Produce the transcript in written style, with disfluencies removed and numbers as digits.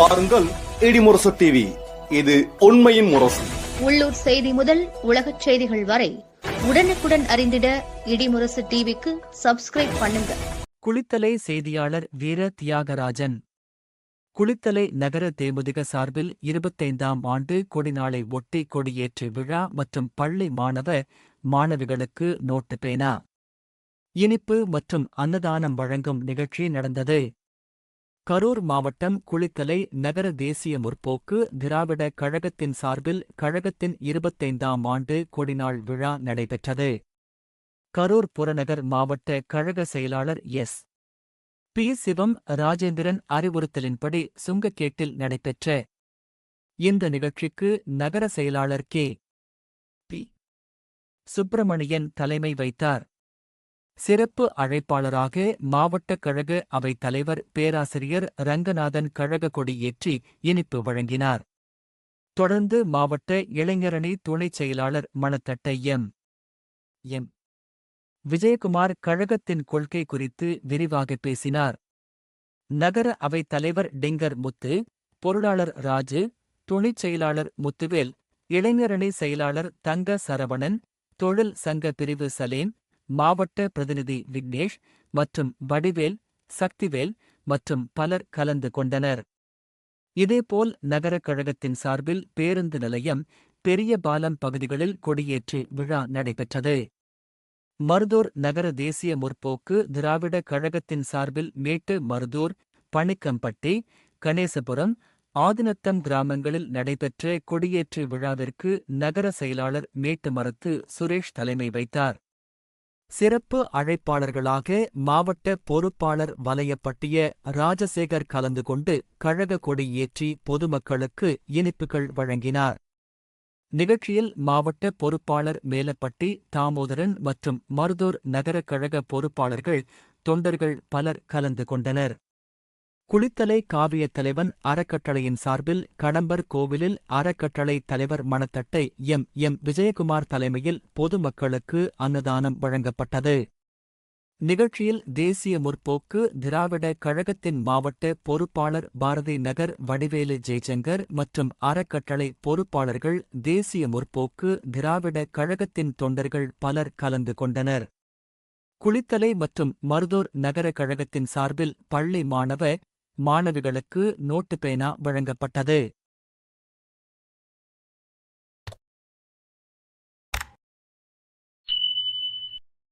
பாருங்கள் இடிமுரசு டிவி. இது உண்மையின் முரசு. உள்ளூர் செய்தி முதல் உலகச் செய்திகள் வரை உடனுக்குடன் அறிந்திட இடிமுரசு டிவிக்கு சப்ஸ்கிரைப் பண்ணுங்க. குளித்தலை செய்தியாளர் வீர தியாகராஜன். குளித்தலை நகர தேமுதிக சார்பில் 25ஆம் ஆண்டு கொடிநாளை ஒட்டி கொடியேற்று விழா மற்றும் பள்ளி மாணவிகளுக்கு நோட்டு பேனா, இனிப்பு மற்றும் அன்னதானம் வழங்கும் நிகழ்ச்சி நடந்தது. கரூர் மாவட்டம் குளித்தலை நகர தேசிய முற்போக்கு திராவிட கழகத்தின் சார்பில் கழகத்தின் 25ஆம் ஆண்டு கொடிநாள் விழா நடைபெற்றது. கரூர் புறநகர் மாவட்ட கழக செயலாளர் எஸ். பி. சிவம் ராஜேந்திரன் அறிவுறுத்தலின்படி சுங்கக்கேட்டில் நடைபெற்ற இந்த நிகழ்ச்சிக்கு நகர செயலாளர் கே. பி. சுப்பிரமணியன் தலைமை வைத்தார். சிறப்பு அழைப்பாளராக மாவட்ட கழக அவைத் தலைவர் பேராசிரியர் ரங்கநாதன் கழக கொடியேற்றி இனிப்பு வழங்கினார். தொடர்ந்து மாவட்ட இளைஞரணி துணைச் செயலாளர் மணத்தட்டை எம். விஜயகுமார் கழகத்தின் கொள்கை குறித்து விரிவாக பேசினார். நகர அவைத் தலைவர் டிங்கர் முத்து, பொருளாளர் ராஜு, துணைச் செயலாளர் முத்துவேல், இளைஞரணி செயலாளர் தங்க சரவணன், தொழில் சங்க பிரிவு சலேம், மாவட்ட பிரதிநிதி விக்னேஷ் மற்றும் வடிவேல், சக்திவேல் மற்றும் பலர் கலந்து கொண்டனர். இதேபோல் நகர கழகத்தின் சார்பில் பேருந்து நிலையம், பெரிய பாலம் பகுதிகளில் கொடியேற்றி விழா நடைபெற்றது. மருதூர் நகர தேசிய முற்போக்கு திராவிட கழகத்தின் சார்பில் மேட்டு மருதூர், பணிக்கம்பட்டி, கணேசபுரம், ஆதினத்தம் கிராமங்களில் நடைபெற்ற கொடியேற்று விழாவிற்கு நகர செயலாளர் மேட்டுமரத்து சுரேஷ் தலைமை வைத்தார். சிறப்பு அழைப்பாளர்களாக மாவட்ட பொறுப்பாளர் வலையப்பட்டிய ராஜசேகர் கலந்து கொண்டு கழக கொடியேற்றி பொதுமக்களுக்கு இனிப்புகள் வழங்கினார். நிகழ்ச்சியில் மாவட்ட பொறுப்பாளர் மேலப்பட்டி தாமோதரன் மற்றும் மருதூர் நகர கழக பொறுப்பாளர்கள், தொண்டர்கள் பலர் கலந்து கொண்டனர். குளித்தலை காவியத் தலைவன் அறக்கட்டளையின் சார்பில் கடம்பர் கோவிலில் அறக்கட்டளை தலைவர் மணத்தட்டை எம். விஜயகுமார் தலைமையில் பொதுமக்களுக்கு அன்னதானம் வழங்கப்பட்டது. நிகழ்ச்சியில் தேசிய முற்போக்கு திராவிட கழகத்தின் மாவட்ட பொறுப்பாளர் பாரதி நகர் வடிவேலு ஜெய்சங்கர் மற்றும் அறக்கட்டளை பொறுப்பாளர்கள், தேசிய முற்போக்கு திராவிட கழகத்தின் தொண்டர்கள் பலர் கலந்து கொண்டனர். குளித்தலை மற்றும் மருதூர் நகர கழகத்தின் சார்பில் பள்ளி மாணவிகளுக்கு நோட்டு பேனா வழங்கப்பட்டது.